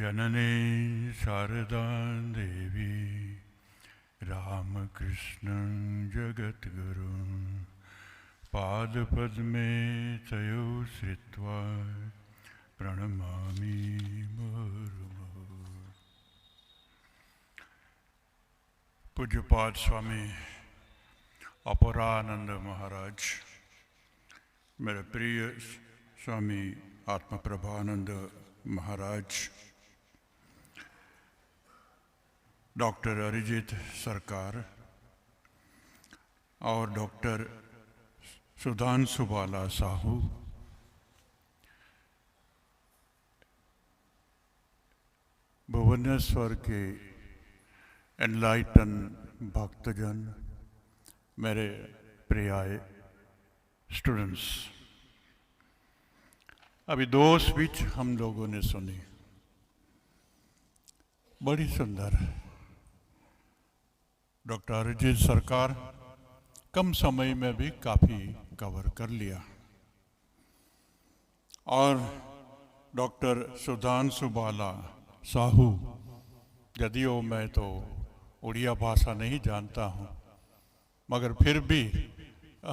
जननी शारदा देवी रामकृष्णं जगद्गुरुं पादपद्मे तयो श्रित्वा प्रणमामि मुहुर्मुहुः। पूज्यपाद स्वामी अपरानंद महाराज, मेरे प्रिय स्वामी आत्मप्रभानंद महाराज, डॉक्टर अरिजीत सरकार और डॉक्टर सुधांशु बाला साहू, भुवनेश्वर के एनलाइटन भक्तजन, मेरे प्रिय स्टूडेंट्स, अभी दो स्पीच हम लोगों ने सुनी, बड़ी सुंदर। डॉक्टर अरिजीत सरकार कम समय में भी काफ़ी कवर कर लिया और डॉक्टर सुधांशु बाला साहू, यदियो मैं तो उड़िया भाषा नहीं जानता हूँ, मगर फिर भी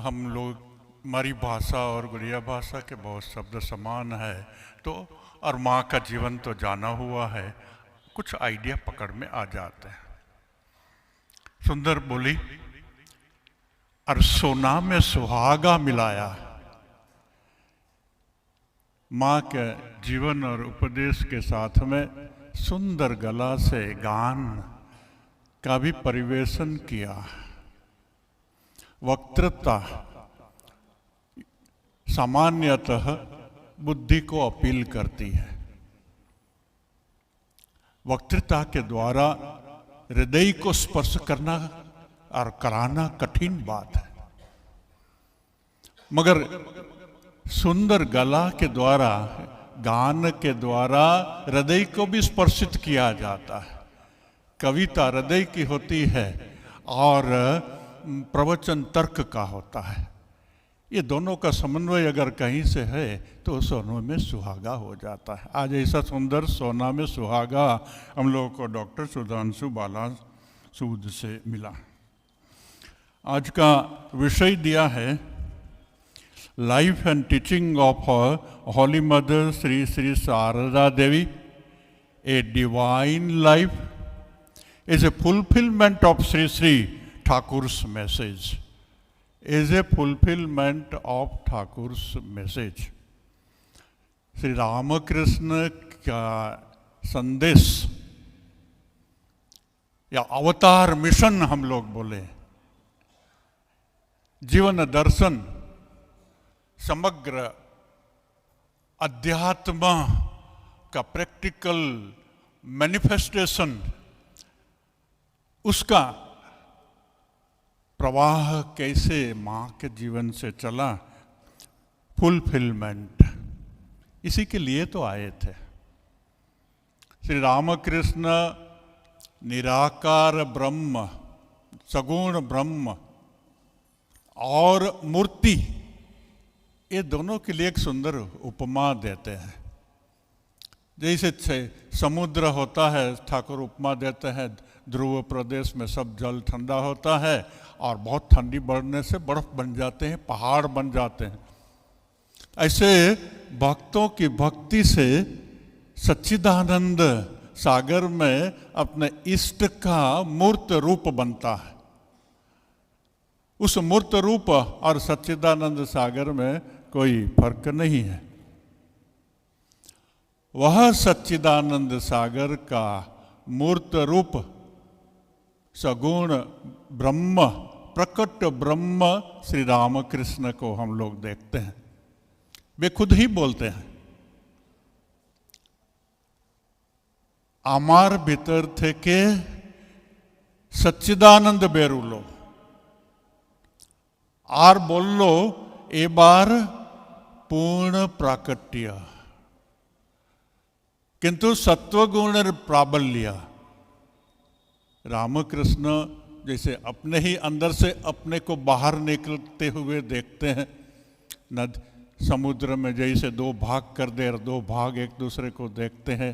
हम लोग हमारी भाषा और गुड़िया भाषा के बहुत शब्द समान है, तो और माँ का जीवन तो जाना हुआ है, कुछ आइडिया पकड़ में आ जाते हैं। सुंदर बोली, और सोना में सुहागा मिलाया। माँ के जीवन और उपदेश के साथ में सुंदर गला से गान का भी परिवेशन किया। वक्तृता सामान्यतः बुद्धि को अपील करती है। वक्तृता के द्वारा हृदय को स्पर्श करना और कराना कठिन बात है, मगर सुंदर गला के द्वारा, गान के द्वारा हृदय को भी स्पर्शित किया जाता है। कविता हृदय की होती है और प्रवचन तर्क का होता है। ये दोनों का समन्वय अगर कहीं से है तो सोनों में सुहागा हो जाता है। आज ऐसा सुंदर सोना में सुहागा हम लोगों को डॉक्टर सुधांशु बाला सूद से मिला। आज का विषय दिया है life and teaching of holy mother Shri Shri Sarada Devi, a divine life is a fulfilment of Shri Shri Thakur's message, is a fulfillment of Thakur's message. Shri Ramakrishna का संदेश या अवतार मिशन हम लोग बोले, जीवन दर्शन, समग्र अध्यात्म का प्रैक्टिकल मैनिफेस्टेशन, उसका प्रवाह कैसे माँ के जीवन से चला, फुलफिलमेंट, इसी के लिए तो आए थे। श्री रामकृष्ण निराकार ब्रह्म, सगुण ब्रह्म और मूर्ति, ये दोनों के लिए एक सुंदर उपमा देते हैं। जैसे समुद्र होता है, ठाकुर उपमा देते हैं, ध्रुव प्रदेश में सब जल ठंडा होता है और बहुत ठंडी बढ़ने से बर्फ बन जाते हैं, पहाड़ बन जाते हैं। ऐसे भक्तों की भक्ति से सच्चिदानंद सागर में अपने इष्ट का मूर्त रूप बनता है। उस मूर्त रूप और सच्चिदानंद सागर में कोई फर्क नहीं है। वह सच्चिदानंद सागर का मूर्त रूप सगुण ब्रह्म, प्रकट ब्रह्म श्री रामकृष्ण को हम लोग देखते हैं। वे खुद ही बोलते हैं, आमार भीतर थे के सच्चिदानंद बेरुलो आर बोलो ए बार पूर्ण प्राकट्य, किंतु सत्वगुण प्राबल्य। रामकृष्ण जैसे अपने ही अंदर से अपने को बाहर निकलते हुए देखते हैं, नद समुद्र में जैसे दो भाग कर दे और दो भाग एक दूसरे को देखते हैं,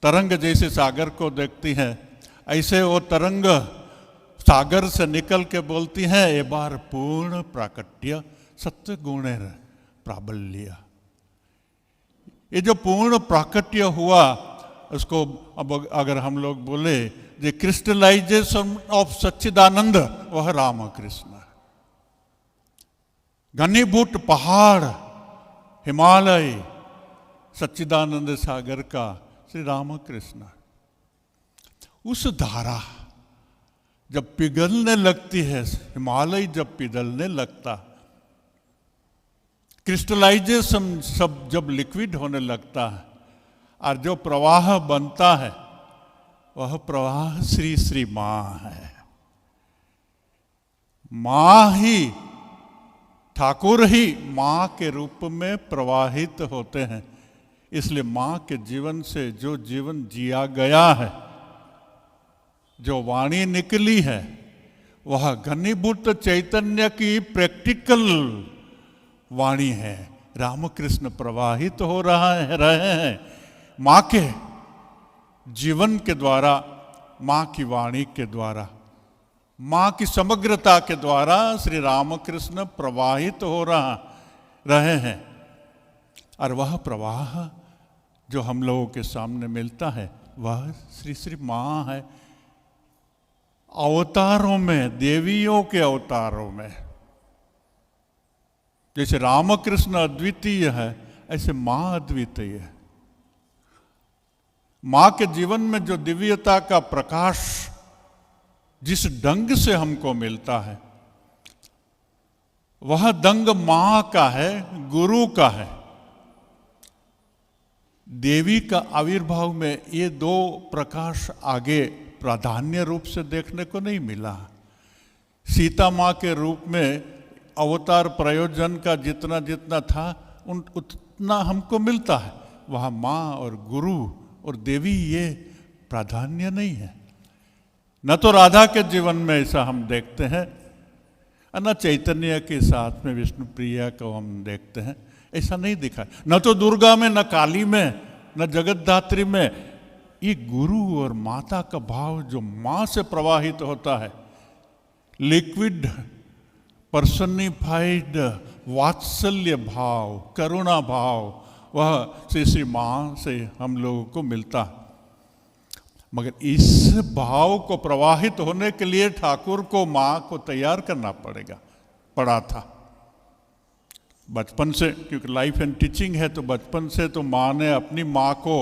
तरंग जैसे सागर को देखती हैं, ऐसे वो तरंग सागर से निकल के बोलती हैं, ये बार पूर्ण प्राकट्य सत्य गुणेर प्राबल्य। ये जो पूर्ण प्राकट्य हुआ, उसको अब अगर हम लोग बोले जो क्रिस्टलाइजेशन ऑफ सच्चिदानंद, वह रामकृष्ण। घनीभूत पहाड़ हिमालय सच्चिदानंद सागर का श्री रामकृष्ण। उस धारा जब पिघलने लगती है, हिमालय जब पिघलने लगता, क्रिस्टलाइजेशन सब जब लिक्विड होने लगता है और जो प्रवाह बनता है, वह प्रवाह श्री श्री माँ है। माँ ही, ठाकुर ही माँ के रूप में प्रवाहित होते हैं। इसलिए माँ के जीवन से जो जीवन जिया गया है, जो वाणी निकली है, वह घनीभूत चैतन्य की प्रैक्टिकल वाणी है। रामकृष्ण प्रवाहित हो रहे हैं माँ के जीवन के द्वारा, माँ की वाणी के द्वारा, माँ की समग्रता के द्वारा श्री रामकृष्ण प्रवाहित हो रहे हैं। और वह प्रवाह जो हम लोगों के सामने मिलता है, वह श्री श्री माँ है। अवतारों में, देवियों के अवतारों में, जैसे रामकृष्ण अद्वितीय है, ऐसे माँ अद्वितीय है। माँ के जीवन में जो दिव्यता का प्रकाश जिस ढंग से हमको मिलता है, वह दंग माँ का है, गुरु का है। देवी का आविर्भाव में ये दो प्रकाश आगे प्राधान्य रूप से देखने को नहीं मिला। सीता माँ के रूप में अवतार प्रयोजन का जितना जितना था, उतना हमको मिलता है। वहाँ माँ और गुरु और देवी ये प्राधान्य नहीं है। न तो राधा के जीवन में ऐसा हम देखते हैं, न चैतन्य के साथ में विष्णु प्रिया को हम देखते हैं, ऐसा नहीं दिखा। न तो दुर्गा में, न काली में, न जगतधात्री में। ये गुरु और माता का भाव जो माँ से प्रवाहित होता है, लिक्विड पर्सनिफाइड वात्सल्य भाव, करुणा भाव, वह श्री श्री माँ से हम लोगों को मिलता है। मगर इस भाव को प्रवाहित होने के लिए ठाकुर को, माँ को तैयार करना पड़ा था बचपन से। क्योंकि लाइफ एंड टीचिंग है, तो बचपन से तो माँ ने अपनी माँ को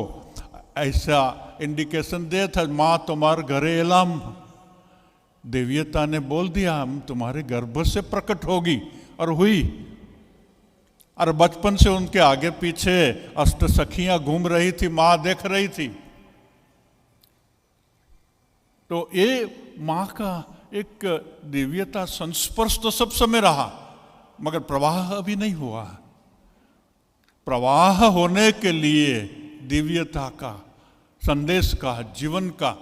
ऐसा इंडिकेशन दिया था, माँ तुम्हारे घरे एलाम। देवियता ने बोल दिया, हम तुम्हारे गर्भ से प्रकट होगी, और हुई। और बचपन से उनके आगे पीछे अष्ट सखियां घूम रही थी, माँ देख रही थी। तो ये माँ का एक दिव्यता संस्पर्श तो सब समय रहा, मगर प्रवाह अभी नहीं हुआ। प्रवाह होने के लिए दिव्यता का, संदेश का, जीवन का,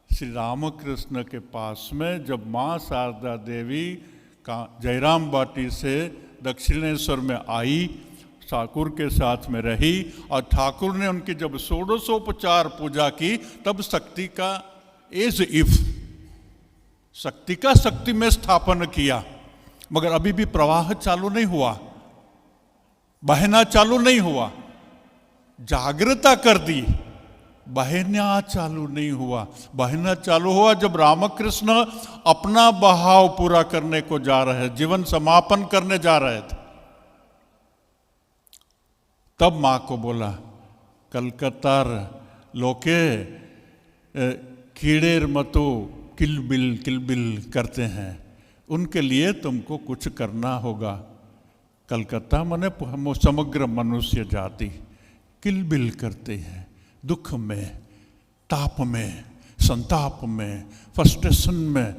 श्री रामकृष्ण के पास में जब माँ शारदा देवी का जयराम बाटी से दक्षिणेश्वर में आई, ठाकुर के साथ में रही, और ठाकुर ने उनकी जब षोडशोपचार पूजा की, तब शक्ति का एज इफ शक्ति का शक्ति में स्थापन किया। मगर अभी भी प्रवाह चालू नहीं हुआ, बहना चालू नहीं हुआ। जागृता कर दी, बहना चालू नहीं हुआ। बहना चालू हुआ जब रामकृष्ण अपना बहाव पूरा करने को जा रहे, जीवन समापन करने जा रहे थे। तब माँ को बोला, कलकत्तार लोके कीड़ेर मतो किलबिल करते हैं, उनके लिए तुमको कुछ करना होगा। कलकत्ता माने समग्र मनुष्य जाति किलबिल करते हैं, दुख में, ताप में, संताप में, फ्रस्ट्रेशन में,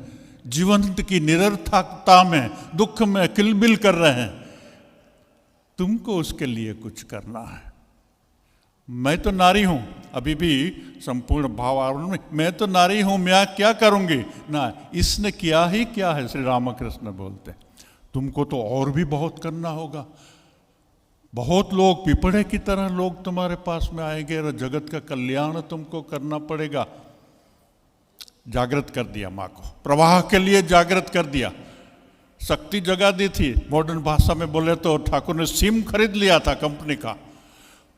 जीवन की निरर्थकता में, दुख में किलबिल कर रहे हैं। तुमको उसके लिए कुछ करना है। मैं तो नारी हूं, अभी भी संपूर्ण भाव आवरण में, मैं तो नारी हूं, मैं क्या करूंगी ना। इसने किया ही क्या है, श्री रामकृष्ण बोलते, तुमको तो और भी बहुत करना होगा। बहुत लोग पिपड़े की तरह लोग तुम्हारे पास में आएंगे और जगत का कल्याण तुमको करना पड़ेगा। जागृत कर दिया माँ को, प्रवाह के लिए जागृत कर दिया, शक्ति जगा दी थी। मॉडर्न भाषा में बोले तो ठाकुर ने सिम खरीद लिया था कंपनी का,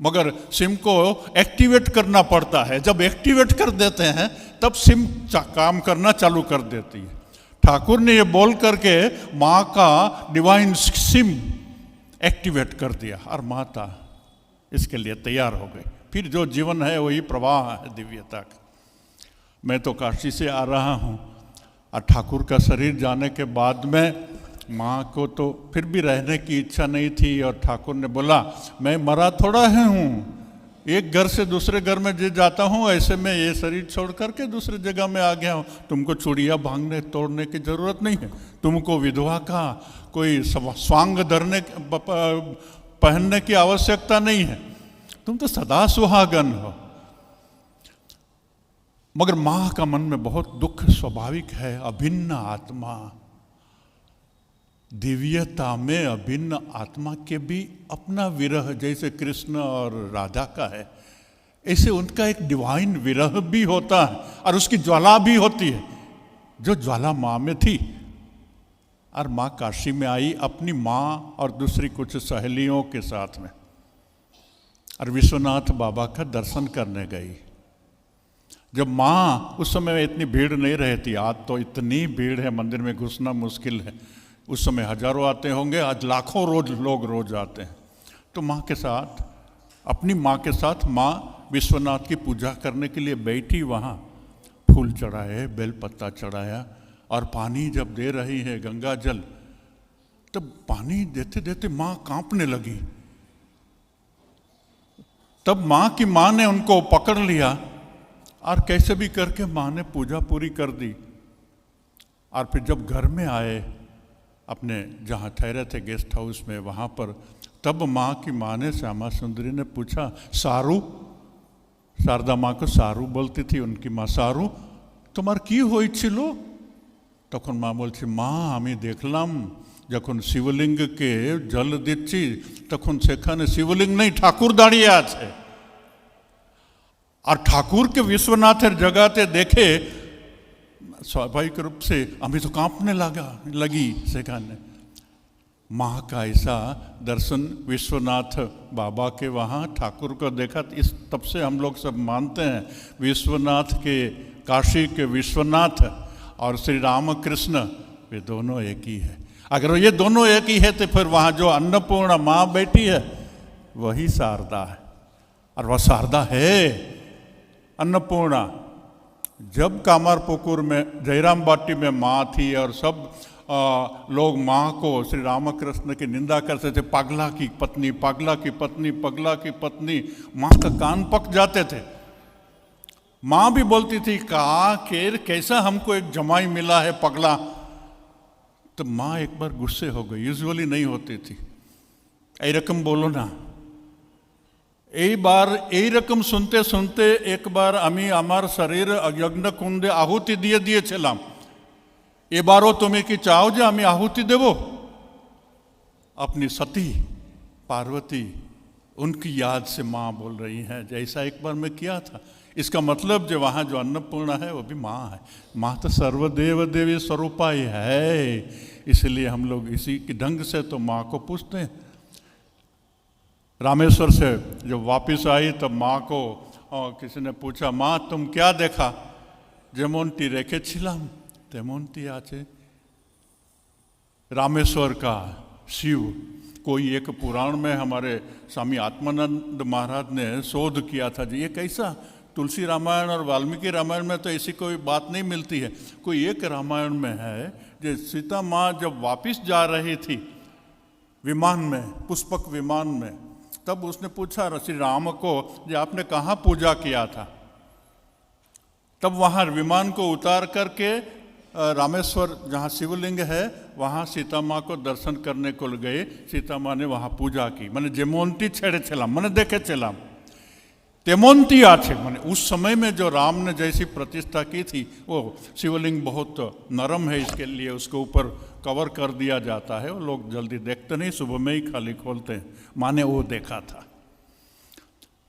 मगर सिम को एक्टिवेट करना पड़ता है। जब एक्टिवेट कर देते हैं तब सिम काम करना चालू कर देती है। ठाकुर ने ये बोल करके माँ का डिवाइन सिम एक्टिवेट कर दिया और माता इसके लिए तैयार हो गई। फिर जो जीवन है वही प्रवाह है दिव्यता का। मैं तो काशी से आ रहा हूँ और ठाकुर का शरीर जाने के बाद में माँ को तो फिर भी रहने की इच्छा नहीं थी और ठाकुर ने बोला मैं मरा थोड़ा है हूँ, एक घर से दूसरे घर में जो जाता हूँ ऐसे में ये शरीर छोड़ करके दूसरे जगह में आ गया हूँ। तुमको चूड़ियाँ भांगने तोड़ने की जरूरत नहीं है, तुमको विधवा का कोई स्वांग धरने पहनने की आवश्यकता नहीं है, तुम तो सदा सुहागन हो। मगर माँ का मन में बहुत दुख स्वाभाविक है। अभिन्न आत्मा, दिव्यता में अभिन्न आत्मा के भी अपना विरह, जैसे कृष्ण और राधा का है ऐसे उनका एक डिवाइन विरह भी होता है और उसकी ज्वाला भी होती है, जो ज्वाला माँ में थी। और माँ काशी में आई अपनी माँ और दूसरी कुछ सहेलियों के साथ में और विश्वनाथ बाबा का दर्शन करने गई। जब माँ, उस समय इतनी भीड़ नहीं रहती, आज तो इतनी भीड़ है मंदिर में घुसना मुश्किल है। उस समय हजारों आते होंगे, आज लाखों लोग रोज आते हैं। तो माँ के साथ, अपनी माँ के साथ माँ विश्वनाथ की पूजा करने के लिए बैठी, वहाँ फूल चढ़ाए, बेलपत्ता चढ़ाया और पानी जब दे रही है गंगा जल, तब पानी देते देते माँ कांपने लगी। तब माँ ने उनको पकड़ लिया और कैसे भी करके माँ ने पूजा पूरी कर दी। और फिर जब घर में आए अपने जहाँ ठहरे थे गेस्ट हाउस में, वहाँ पर, तब माँ ने, श्यामा सुंदरी ने पूछा सारू, शारदा माँ को सारू बोलती थी उनकी माँ, सारू तुम्हार की होइछिलो? तखन माँ बोलছি মা আমি দেখলাম যখন শিবলিঙ্গকে জল দিচ্ছি তখন সেখানে শিবলিঙ্গ नहीं ठाकुर दाड़िए আছে। और ठाकुर के विश्वनाथर जगाते देखे स्वाभाविक रूप से हमें तो कांपने लगी सेखाने। माँ का ऐसा दर्शन विश्वनाथ बाबा के वहाँ ठाकुर को देखा, इस तब से हम लोग सब मानते हैं विश्वनाथ के, काशी के विश्वनाथ और श्री रामकृष्ण वे दोनों एक ही है। अगर ये दोनों एक ही है तो फिर वहाँ जो अन्नपूर्णा माँ बैठी है वही शारदा है, और वह शारदा है अन्नपूर्णा। जब कामारपुकुर में जयराम बाटी में माँ थी और सब लोग माँ को, श्री रामकृष्ण की निंदा करते थे, पागला की पत्नी, पागला की पत्नी, पगला की पत्नी, माँ का कान पक जाते थे। माँ भी बोलती थी कहा कि कैसा हमको एक जमाई मिला है पगला। तो माँ एक बार गुस्से हो गई, यूजुअली नहीं होती थी, ऐ रकम बोलो ना। এই রকম শুনতে শুনতে একবার আমি আমার শরীর যজ্ঞ কুণ্ডে আহুতি দিয়ে দিয়েছিলাম, এবারও তুমি কি চাও যে আমি আহুতি দেব? अपनी सती पार्वती, उनकी याद से माँ बोल रही हैं जैसा एक बार मैं किया था। इसका मतलब जो वहाँ जो अन्नपूर्णा है वो भी माँ है। माँ तो सर्वदेव देवी स्वरूपा ही है, इसलिए हम लोग इसी के ढंग से तो माँ को पूछते हैं। रामेश्वर से जब वापस आई तब माँ को किसी ने पूछा माँ तुम क्या देखा? जेमोनटी रेखे छिलाम तेमोनटी आचे। रामेश्वर का शिव, कोई एक पुराण में हमारे स्वामी आत्मानंद महाराज ने शोध किया था जी, ये कैसा? तुलसी रामायण और वाल्मीकि रामायण में तो ऐसी कोई बात नहीं मिलती है। कोई एक रामायण में है जो सीता माँ जब वापस जा रही थी विमान में, पुष्पक विमान में, तब उसने पूछा श्री राम को जो आपने कहाँ पूजा किया था? तब वहाँ विमान को उतार करके रामेश्वर जहाँ शिवलिंग है वहाँ सीता माँ को दर्शन करने को गए। सीता माँ ने वहाँ पूजा की, मैंने जेमोन्ती छेड़े छेलाम, मैंने देखे चलाम तेमोन्ती आछे। मैंने उस समय में जो राम ने जैसी प्रतिष्ठा की थी वो शिवलिंग बहुत नरम है, इसके लिए उसके ऊपर कवर कर दिया जाता है, वो लोग जल्दी देखते नहीं, सुबह में ही खाली खोलते हैं। माँ ने वो देखा था।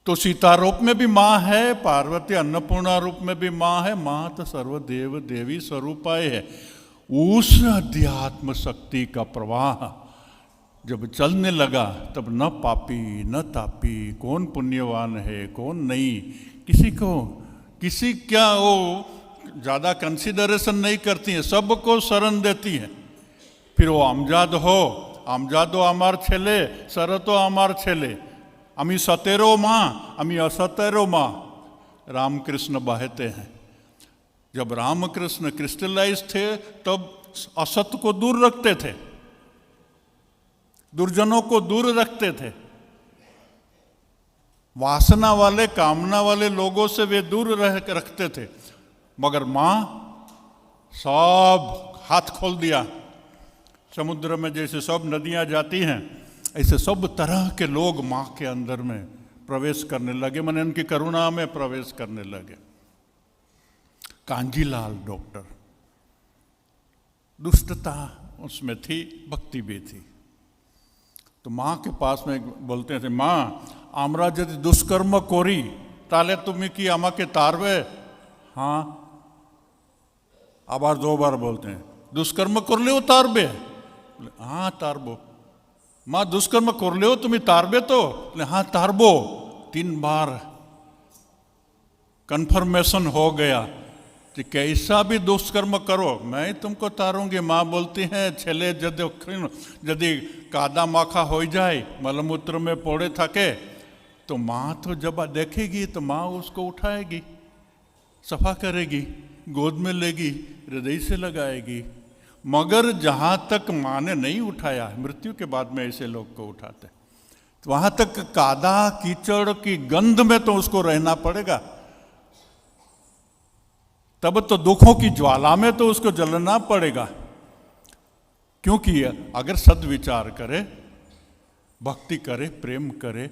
तो सीता रूप में भी माँ है, पार्वती अन्नपूर्णा रूप में भी माँ है, माँ तो सर्वदेव देवी स्वरूपाय है। उस अध्यात्म शक्ति का प्रवाह जब चलने लगा तब न पापी न तापी, कौन पुण्यवान है कौन नहीं, किसी क्या वो ज़्यादा कंसिडरेशन नहीं करती है, सबको शरण देती है। फिर वो আমজাদও আমার ছেলে, শরতও আমার ছেলে, আমি সতেরো মা আমি असतेरो माँ, रामकृष्ण बहते हैं। जब रामकृष्ण क्रिस्टलाइज थे तब असत को दूर रखते थे, दुर्जनों को दूर रखते थे, वासना वाले कामना वाले लोगों से वे दूर रखते थे। मगर माँ सब हाथ खोल दिया। समुद्र में जैसे सब नदियाँ जाती हैं, ऐसे सब तरह के लोग माँ के अंदर में प्रवेश करने लगे, मैंने उनकी करुणा में प्रवेश करने लगे। कांजीलाल डॉक्टर, दुष्टता उसमें थी, भक्ति भी थी। तो माँ के पास में बोलते थे, माँ आमरा यदि दुष्कर्म कोरी ताले तुम्हें की आमा के तारवे। हाँ, आबार 2 बार बोलते हैं, दुष्कर्म कर ले तारबे। हाँ तारबो। माँ दुष्कर्म कर ले तुम्हें तारबे तो? हाँ तारबो। 3 बार कन्फर्मेशन हो गया कि कैसा भी दुष्कर्म करो मैं तुमको तारूंगी। माँ बोलती हैं, छेले यदि कादा माखा हो जाए, मलमूत्र में पौड़े थके, तो माँ तो जब देखेगी तो माँ उसको उठाएगी, सफा करेगी, गोद में लेगी, हृदय से लगाएगी। मगर जहाँ तक माँ ने नहीं उठाया, मृत्यु के बाद में ऐसे लोग को उठाते, तो वहाँ तक कादा कीचड़ की गंध में तो उसको रहना पड़ेगा। तब तो दुखों की ज्वाला में तो उसको जलना पड़ेगा। क्योंकि अगर सद्विचार करे, भक्ति करे, प्रेम करे,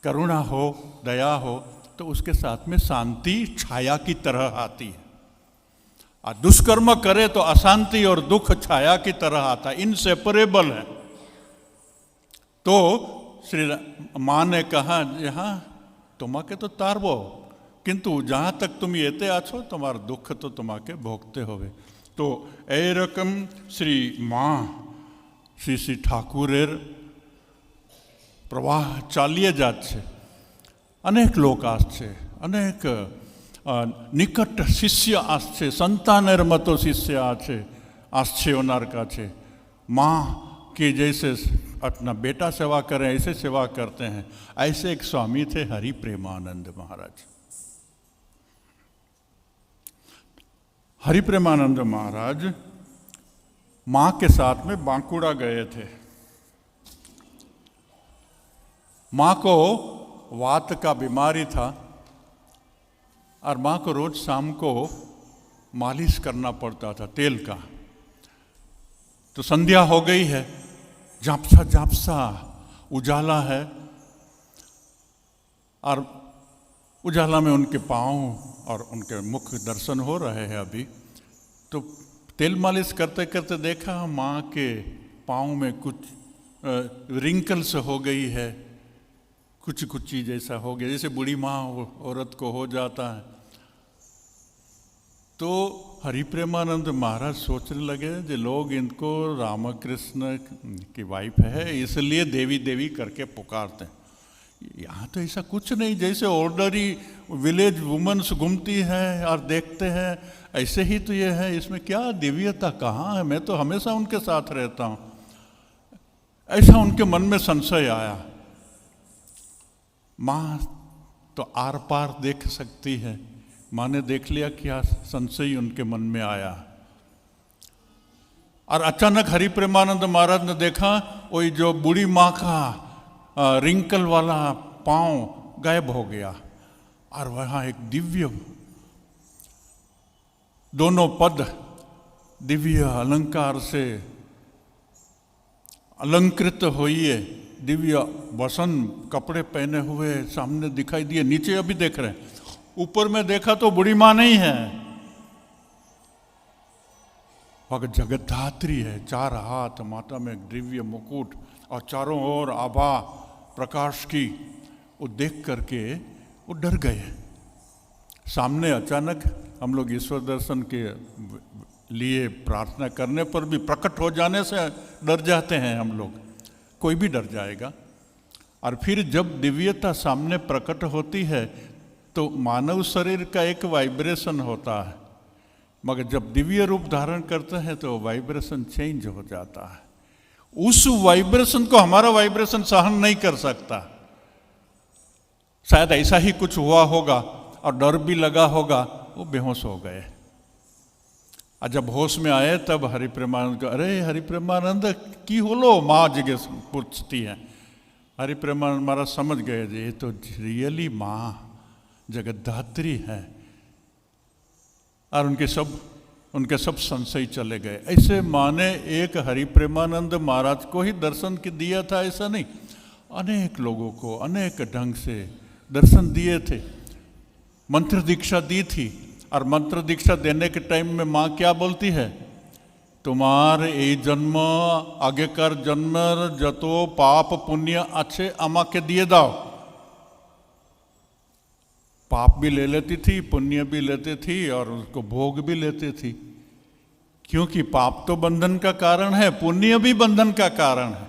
करुणा हो, दया हो, तो उसके साथ में शांति छाया की तरह आती है। और दुष्कर्म करे तो अशांति और दुख छाया की तरह आता है, इनसेपरेबल है। तो श्री माँ ने कहा, यहाँ तुम्हाके तो तारबो, किंतु जहाँ तक तुम येते आछो तुम्हारा दुख तो तुम्हाके भोगते होवे। तो ए रकम श्री माँ श्री श्री ठाकुरेर प्रवाह चालिए जाच्छे। अनेक लोक आसछे, अनेक निकट शिष्य आसछे, संतानेर मतो शिष्य आसछे ओनार काछे। माँ के जैसे अपना बेटा सेवा करें ऐसे सेवा करते हैं। ऐसे एक स्वामी थे हरि प्रेमानंद महाराज। हरि प्रेमानंद महाराज माँ के साथ में बांकुड़ा गए थे। माँ को वात का बीमारी था और माँ को रोज शाम को मालिश करना पड़ता था तेल का। तो संध्या हो गई है, झांपसा झांपसा उजाला है, और उजाला में उनके पाँव और उनके मुख दर्शन हो रहे हैं अभी। तो तेल मालिश करते करते देखा माँ के पाँव में कुछ रिंकल्स हो गई है, कुछ कुची जैसा हो गया, जैसे बूढ़ी माँ औरत को हो जाता है। तो हरि प्रेमानंद महाराज सोचने लगे जो लोग इनको रामकृष्ण की वाइफ है इसलिए देवी देवी करके पुकारते हैं। यहाँ तो ऐसा कुछ नहीं, जैसे ऑर्डनरी विलेज वुमेन्स घूमती है और देखते हैं ऐसे ही तो ये है, इसमें क्या दिव्यता कहाँ है, मैं तो हमेशा उनके साथ रहता हूँ। ऐसा उनके मन में संशय आया। माँ तो आर पार देख सकती है, माँ ने देख लिया क्या संशय उनके मन में आया। और अचानक हरि प्रेमानंद महाराज ने देखा वही जो बूढ़ी माँ का रिंकल वाला पाँव गायब हो गया और वहाँ एक दिव्य दोनों पद दिव्य अलंकार से अलंकृत हुए दिव्य वसन कपड़े पहने हुए सामने दिखाई दिए। नीचे अभी देख रहे हैं, ऊपर में देखा तो बूढ़ी माँ नहीं है, वह जगद्धात्री है, 4 हाथ, माथा में एक दिव्य मुकुट और चारों ओर आभा प्रकाश की। वो देख करके वो डर गए। सामने अचानक हम लोग ईश्वर दर्शन के लिए प्रार्थना करने पर भी प्रकट हो जाने से डर जाते हैं हम लोग, कोई भी डर जाएगा। और फिर जब दिव्यता सामने प्रकट होती है तो मानव शरीर का एक वाइब्रेशन होता है, मगर जब दिव्य रूप धारण करते हैं तो वाइब्रेशन चेंज हो जाता है। उस वाइब्रेशन को हमारा वाइब्रेशन सहन नहीं कर सकता। शायद ऐसा ही कुछ हुआ होगा और डर भी लगा होगा, वो बेहोश हो गए। और जब होश में आए तब हरिप्रेमानंद को, अरे हरिप्रेमानंद की होलो, माँ जिज्ञेस पूछती है। हरिप्रेमानंद महाराज समझ गए, ये तो रियली माँ जगद्धात्री है। और उनके सब संशय चले गए। ऐसे माँ ने एक हरिप्रेमानंद महाराज को ही दर्शन दिया था ऐसा नहीं, अनेक लोगों को अनेक ढंग से दर्शन दिए थे, मंत्र दीक्षा दी थी। और मंत्र दीक्षा देने के टाइम में माँ क्या बोलती है, तुम्हार ये जन्म आगेकार जन्म जतो पाप पुण्य अच्छे अमा के दिए दाओ। पाप भी ले लेती थी, पुण्य भी लेती थी और उसको भोग भी लेती थी, क्योंकि पाप तो बंधन का कारण है, पुण्य भी बंधन का कारण है।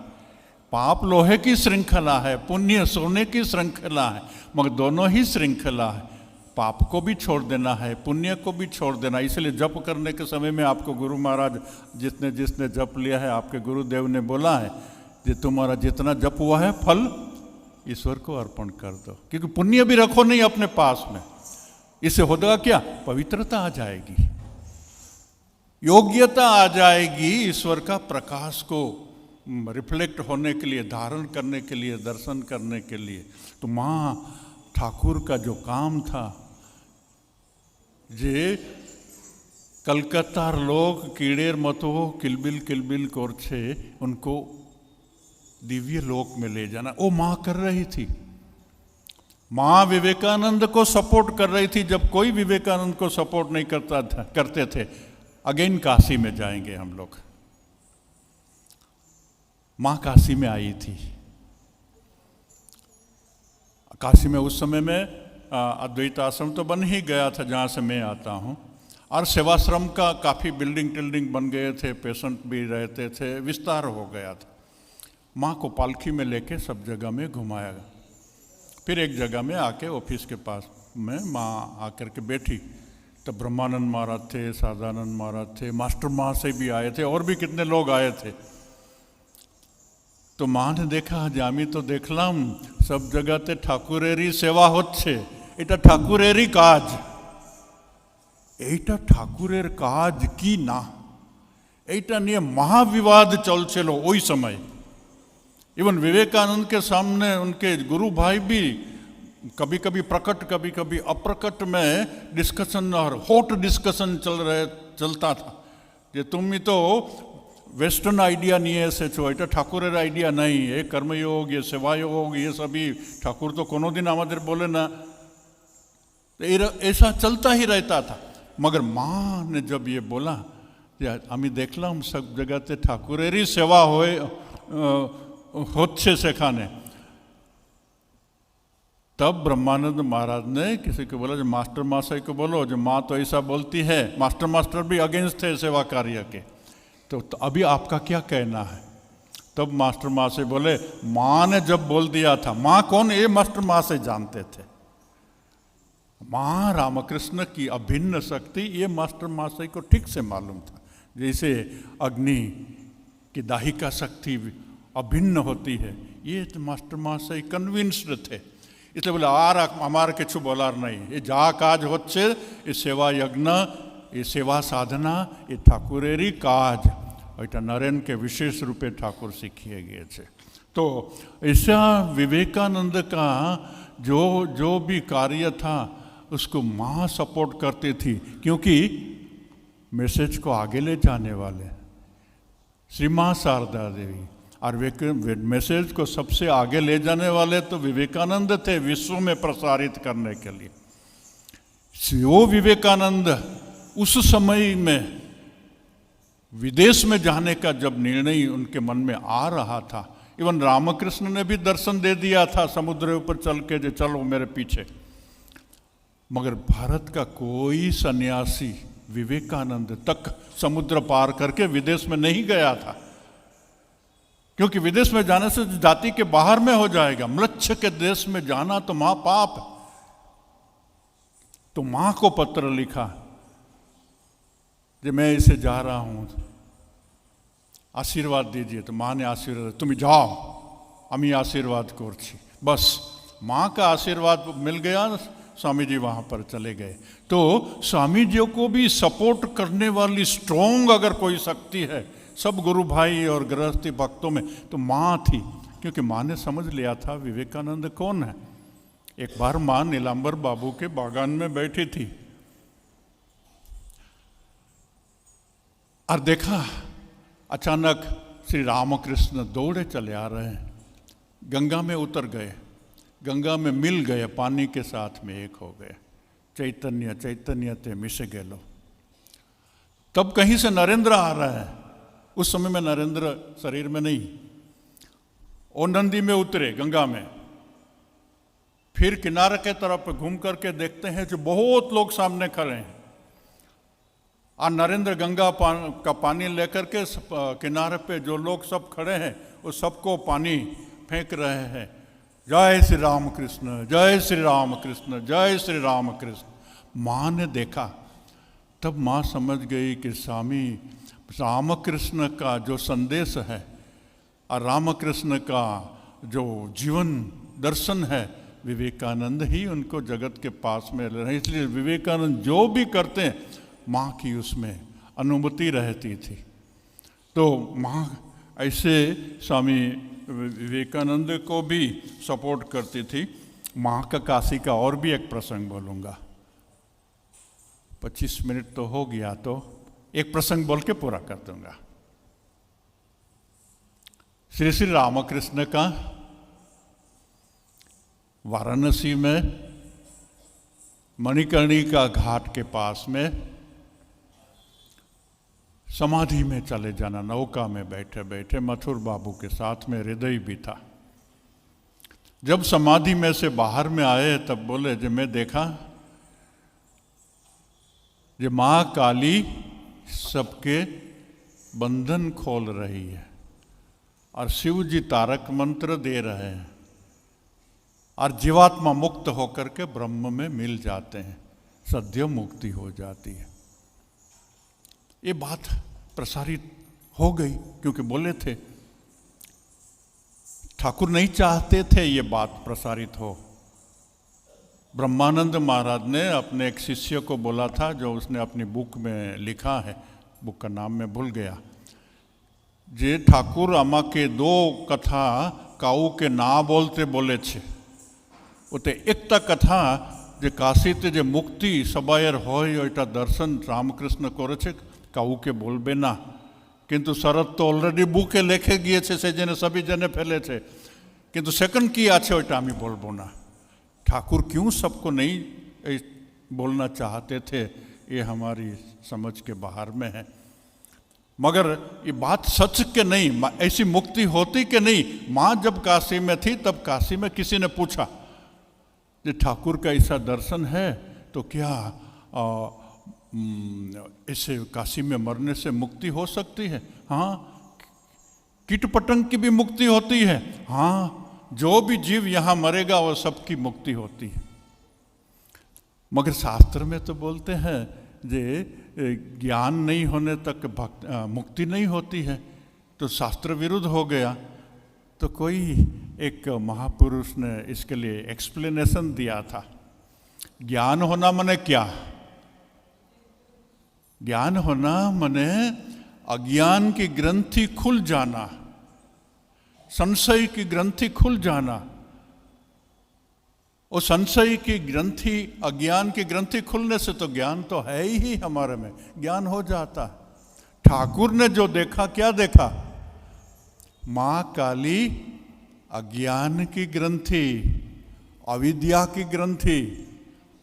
पाप लोहे की श्रृंखला है, पुण्य सोने की श्रृंखला है, मगर दोनों ही श्रृंखला है। पाप को भी छोड़ देना है, पुण्य को भी छोड़ देना। इसलिए जप करने के समय में आपको गुरु महाराज जिसने जप लिया है, आपके गुरुदेव ने बोला है कि तुम्हारा जितना जप हुआ है फल ईश्वर को अर्पण कर दो, क्योंकि पुण्य भी रखो नहीं अपने पास में। इससे होगा क्या, पवित्रता आ जाएगी, योग्यता आ जाएगी ईश्वर का प्रकाश को रिफ्लेक्ट होने के लिए, धारण करने के लिए, दर्शन करने के लिए। तो माँ ठाकुर का जो काम था, जे कलकत्तार लोग कीड़ेर मतो किलबिल कोरछे, उनको दिव्य लोक में ले जाना वो माँ कर रही थी। माँ विवेकानंद को सपोर्ट कर रही थी जब कोई विवेकानंद को सपोर्ट नहीं करते थे। अगेन काशी में जाएंगे हम लोग। माँ काशी में आई थी। काशी में उस समय में अद्वैत आश्रम तो बन ही गया था जहाँ से मैं आता हूँ, और सेवाश्रम का काफ़ी बिल्डिंग बन गए थे, पेशेंट भी रहते थे, विस्तार हो गया था। माँ को पालकी में लेके सब जगह में घुमाया। फिर एक जगह में आके ऑफिस के पास में माँ आकर के बैठी, तब ब्रह्मानंद महाराज थे, सादानंद महाराज थे, मास्टर महाशय भी आए थे, और भी कितने लोग आए थे। तो माँ ने देखा, जामी तो देखलाम सब जगहते ठाकुरेरी सेवा होच्छे, এটা ঠাকুরেরই কাজ, এইটা ঠাকুরের কাজ কি না, এইটা নিয়ে महाविवाद चलছিল ওই समय। इवन विवेकानंद के सामने उनके गुरु भाई भी कभी कभी प्रकट कभी कभी अप्रकट में डिस्कशन और हॉट डिस्कशन चलता था कि तुम ही तो वेस्टर्न आइडिया नहीं है से छो, এটা ঠাকুরের आइडिया नहीं, ये कर्मयोग, ये सेवायोग, ये सभी ठाकुर तो कोनो दिन हमारे बोले ना। ऐसा चलता ही रहता था। मगर माँ ने जब ये बोला हमें देखलाम सब जगहते ठाकुरेरी सेवा होच्छे सेखाने, तब ब्रह्मानंद महाराज ने किसी को बोला, जो मास्टर महाशय को बोलो, जो माँ तो ऐसा बोलती है। मास्टर भी अगेंस्ट थे सेवा कार्य के, तो अभी आपका क्या कहना है। तब मास्टर महाशय बोले, माँ ने जब बोल दिया था, माँ कौन, ये मास्टर महाशय जानते थे। माँ रामकृष्ण की अभिन्न शक्ति ये मास्टर महाशय को ठीक से मालूम था। जैसे अग्नि की दाहिका शक्ति अभिन्न होती है, ये तो मास्टर महाशय कन्विंस्ड थे। इसलिए बोले आर हमार किछु बोलार नहीं, ये जा काज होच्छे, ये सेवा यज्ञ, ये सेवा साधना, ये ठाकुरेरी काज, और नरेन के विशेष रूपे ठाकुर सीखिए गए थे। तो ऐसा विवेकानंद का जो भी कार्य था उसको माँ सपोर्ट करती थी, क्योंकि मैसेज को आगे ले जाने वाले श्री माँ शारदा देवी, और मैसेज को सबसे आगे ले जाने वाले तो विवेकानंद थे, विश्व में प्रसारित करने के लिए। वो विवेकानंद उस समय में विदेश में जाने का जब निर्णय उनके मन में आ रहा था, इवन रामकृष्ण ने भी दर्शन दे दिया था समुद्र ऊपर चल के, जो चलो मेरे पीछे, मगर भारत का कोई सन्यासी विवेकानंद तक समुद्र पार करके विदेश में नहीं गया था, क्योंकि विदेश में जाने से जाति के बाहर में हो जाएगा। म्लेच्छ के देश में जाना तो महापाप। तो मां को पत्र लिखा कि मैं इसे जा रहा हूं, आशीर्वाद दीजिए। तो मां ने आशीर्वाद, तुम जाओ, আমি आशीर्वाद করছি। बस मां का आशीर्वाद मिल गया, स्वामी जी वहां पर चले गए। तो स्वामी जी को भी सपोर्ट करने वाली स्ट्रोंग अगर कोई शक्ति है सब गुरु भाई और गृहस्थी भक्तों में, तो मां थी, क्योंकि मां ने समझ लिया था विवेकानंद कौन है। एक बार मां नीलांबर बाबू के बागान में बैठी थी और देखा अचानक श्री रामकृष्ण दौड़े चले आ रहे हैं, गंगा में उतर गए, गंगा में मिल गए, पानी के साथ में एक हो गए। चैतन्य चैतन्य ते मिश गेलो। तब कहीं से नरेंद्र आ रहा है, उस समय में नरेंद्र शरीर में नहीं, और नंदी में उतरे गंगा में। फिर किनारे के तरफ घूम करके देखते हैं जो बहुत लोग सामने खड़े हैं, और नरेंद्र गंगा का पानी लेकर के किनारे पे जो लोग सब खड़े हैं वो सबको पानी फेंक रहे हैं। जय श्री राम कृष्ण, जय श्री राम कृष्ण, जय श्री राम कृष्ण। माँ ने देखा, तब माँ समझ गई कि स्वामी रामकृष्ण का जो संदेश है और रामकृष्ण का जो जीवन दर्शन है, विवेकानंद ही उनको जगत के पास में रहे। इसलिए विवेकानंद जो भी करते हैं माँ की उसमें अनुमति रहती थी। तो माँ ऐसे स्वामी विवेकानंद को भी सपोर्ट करती थी। माँ का काशी का और भी एक प्रसंग बोलूँगा। 25 मिनट तो हो गया, तो एक प्रसंग बोल के पूरा कर दूंगा। श्री श्री रामकृष्ण का वाराणसी में मणिकर्णिका घाट के पास में समाधि में चले जाना, नौका में बैठे बैठे मथुर बाबू के साथ में हृदय भी था। जब समाधि में से बाहर में आए तब बोले, जब मैं देखा जो माँ काली सबके बंधन खोल रही है और शिव जी तारक मंत्र दे रहे हैं और जीवात्मा मुक्त होकर के ब्रह्म में मिल जाते हैं, सद्य मुक्ति हो जाती है। ये बात प्रसारित हो गई, क्योंकि बोले थे, ठाकुर नहीं चाहते थे ये बात प्रसारित हो। ब्रह्मानंद महाराज ने अपने एक शिष्य को बोला था, जो उसने अपनी बुक में लिखा है, बुक का नाम मैं भूल गया, जे ठाकुर आमा के 2 कथा काऊ के ना बोलते बोले छे, उते एकता कथा जे काशीते जे मुक्ति सबायर होय ओटा दर्शन रामकृष्ण करे छे, काऊ के बोलबे ना। किंतु शरत तो ऑलरेडी बुके लेखे गिए छे, से जेने सभी जने फैले छे, किंतु सेकंड की आछे ओटा आमी बोलबो ना। ठाकुर क्यों सबको नहीं बोलना चाहते थे, ये हमारी समझ के बाहर में है। मगर ये बात सच के नहीं, ऐसी मुक्ति होती कि नहीं। माँ जब काशी में थी तब काशी में किसी ने पूछा, ये ठाकुर का ऐसा दर्शन है तो क्या इसे काशी में मरने से मुक्ति हो सकती है? हाँ, कीट पतंग की भी मुक्ति होती है। हाँ, जो भी जीव यहाँ मरेगा वो सबकी मुक्ति होती है। मगर शास्त्र में तो बोलते हैं जे ज्ञान नहीं होने तक मुक्ति नहीं होती है, तो शास्त्र विरुद्ध हो गया। तो कोई एक महापुरुष ने इसके लिए एक्सप्लेनेशन दिया था। ज्ञान होना मने क्या? ज्ञान होना मने अज्ञान की ग्रंथि खुल जाना, संशय की ग्रंथि खुल जाना। और संशय की ग्रंथि, अज्ञान की ग्रंथि खुलने से तो ज्ञान तो है ही हमारे में, ज्ञान हो जाता। ठाकुर ने जो देखा, क्या देखा? माँ काली अज्ञान की ग्रंथि, अविद्या की ग्रंथि,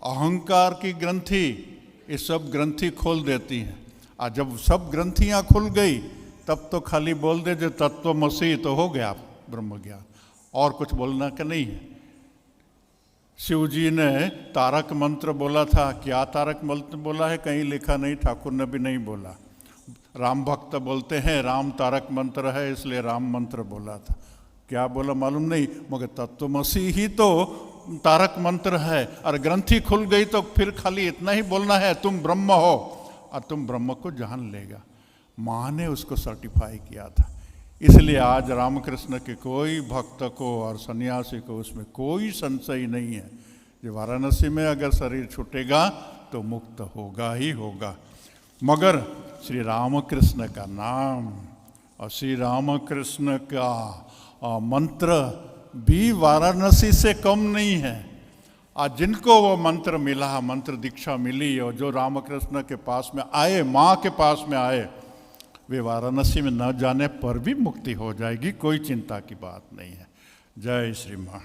अहंकार की ग्रंथि, ये सब ग्रंथि खोल देती हैं। और जब सब ग्रंथियां खुल गई तब तो खाली बोल दे जो तत्वमसी तो हो गया ब्रह्म ज्ञान, और कुछ बोलना का नहीं है। शिव जी ने तारक मंत्र बोला था, क्या तारक मंत्र बोला है कहीं लिखा नहीं, ठाकुर ने भी नहीं बोला। राम भक्त बोलते हैं राम तारक मंत्र है इसलिए राम मंत्र बोला था, क्या बोला मालूम नहीं, मगर तत्वमसी ही तो तारक मंत्र है। और ग्रंथि खुल गई तो फिर खाली इतना ही बोलना है तुम ब्रह्म हो, और तुम ब्रह्म को जान लेगा। माँ ने उसको सर्टिफाई किया था। इसलिए आज रामकृष्ण के कोई भक्त को और सन्यासी को उसमें कोई संशय नहीं है, जो वाराणसी में अगर शरीर छूटेगा तो मुक्त होगा ही होगा। मगर श्री रामकृष्ण का नाम और श्री रामकृष्ण का मंत्र भी वाराणसी से कम नहीं है। आज जिनको वो मंत्र मिला, मंत्र दीक्षा मिली, और जो रामकृष्ण के पास में आए, माँ के पास में आए, वे वाराणसी में न जाने पर भी मुक्ति हो जाएगी, कोई चिंता की बात नहीं है। जय श्री माँ।